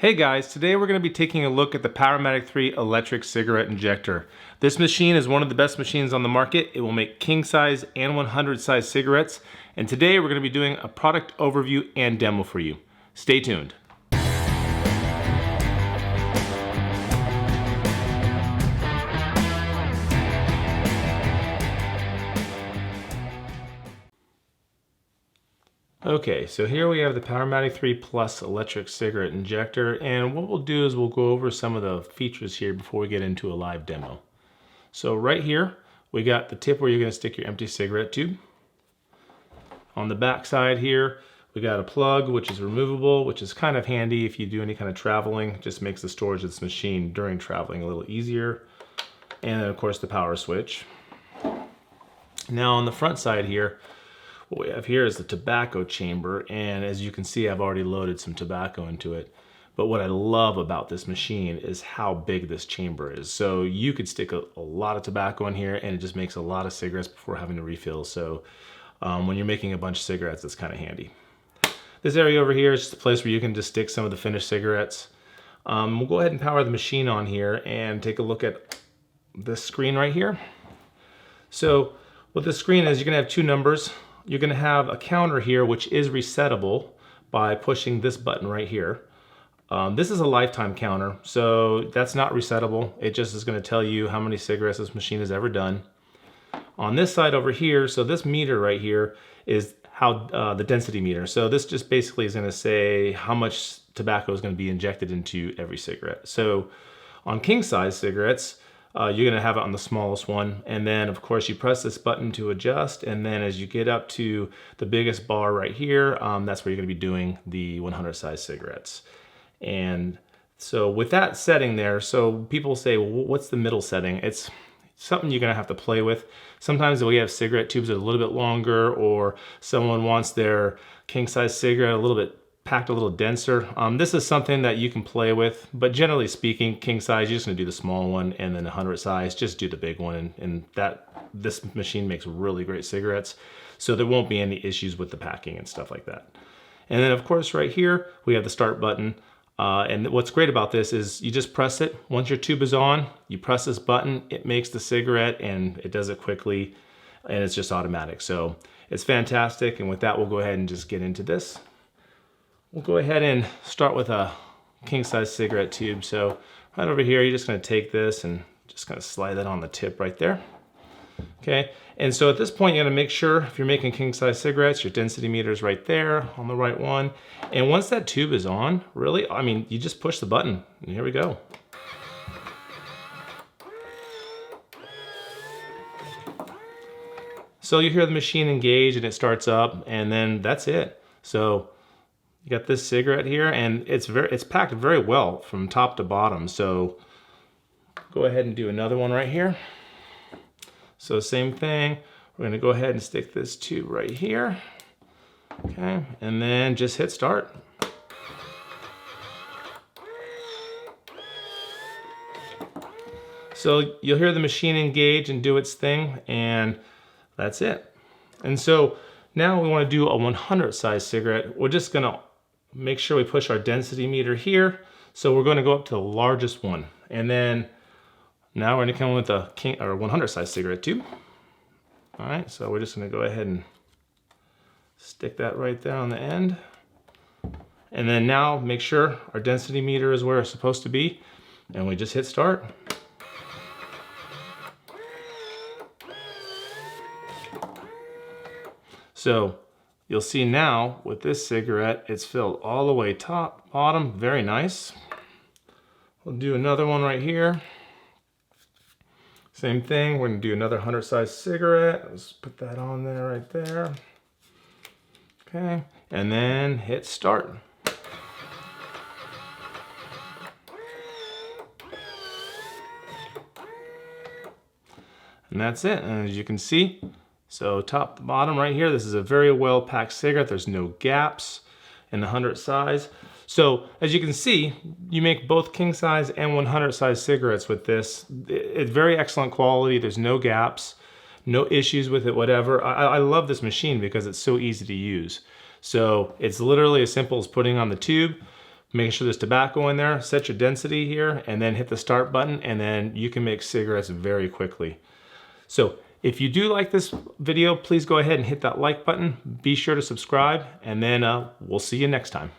Hey guys, today we're going to be taking a look at the Powermatic 3 electric cigarette injector. This machine is one of the best machines on the market. It will make king size and 100 size cigarettes. And today we're going to be doing a product overview and demo for you. Stay tuned. Okay, so here we have the Powermatic 3 Plus electric cigarette injector, and what we'll do is we'll go over some of the features here before we get into a live demo. So right here, we got the tip where you're going to stick your empty cigarette tube. On the back side here, we got a plug which is removable, which is kind of handy if you do any kind of traveling. It just makes the storage of this machine during traveling a little easier. And then of course the power switch. Now on the front side here, what we have here is the tobacco chamber, and as you can see, I've already loaded some tobacco into it. But what I love about this machine is how big this chamber is. So you could stick a lot of tobacco in here and it just makes a lot of cigarettes before having to refill. So when you're making a bunch of cigarettes, it's kind of handy. This area over here is just a place where you can just stick some of the finished cigarettes. We'll go ahead and power the machine on here and take a look at this screen right here. So what this screen is, you're gonna have two numbers. You're going to have a counter here which is resettable by pushing this button right here. This is a lifetime counter, so that's not resettable. It just is going to tell you how many cigarettes this machine has ever done. On this side over here, so this meter right here is how the density meter. So this just basically is going to say how much tobacco is going to be injected into every cigarette. So on king size cigarettes, you're going to have it on the smallest one, and then of course you press this button to adjust, and then as you get up to the biggest bar right here, that's where you're going to be doing the 100 size cigarettes. And so with that setting there, so people say, well, what's the middle setting? It's something you're going to have to play with. Sometimes we have cigarette tubes that are a little bit longer, or someone wants their king size cigarette a little bit packed a little denser. This is something that you can play with, but generally speaking, king size, you're just gonna do the small one, and then 100 size, just do the big one, and this machine makes really great cigarettes, so there won't be any issues with the packing and stuff like that. And then of course right here, we have the start button, and what's great about this is you just press it. Once your tube is on, you press this button, it makes the cigarette, and it does it quickly, and it's just automatic. So it's fantastic, and with that, we'll go ahead and just get into this. We'll go ahead and start with a king size cigarette tube. So right over here, you're just gonna take this and just gonna slide that on the tip right there. Okay, and so at this point, you're gonna make sure if you're making king size cigarettes, your density meter is right there on the right one. And once that tube is on, really, I mean, you just push the button and here we go. So you hear the machine engage and it starts up, and then that's it. So you got this cigarette here, and it's packed very well from top to bottom. So go ahead and do another one right here. So same thing, we're gonna go ahead and stick this tube right here. Okay, and then just hit start. So you'll hear the machine engage and do its thing, and that's it. And so now we want to do a 100 size cigarette. We're just gonna make sure we push our density meter here. So we're going to go up to the largest one. And then now we're going to come with a 100 size cigarette tube. All right, so we're just going to go ahead and stick that right there on the end. And then now make sure our density meter is where it's supposed to be. And we just hit start. So you'll see now with this cigarette, it's filled all the way top, bottom, very nice. We'll do another one right here. Same thing, we're gonna do another 100 size cigarette. Let's put that on there right there. Okay, and then hit start. And that's it, and as you can see, so top to bottom right here, this is a very well packed cigarette. There's no gaps in the 100 size. So as you can see, you make both king size and 100 size cigarettes with this. It's very excellent quality. There's no gaps, no issues with it, whatever. I love this machine because it's so easy to use. So it's literally as simple as putting on the tube, Make sure there's tobacco in there, set your density here, and then hit the start button, and then you can make cigarettes very quickly. So if you do like this video, please go ahead and hit that like button. Be sure to subscribe, and then we'll see you next time.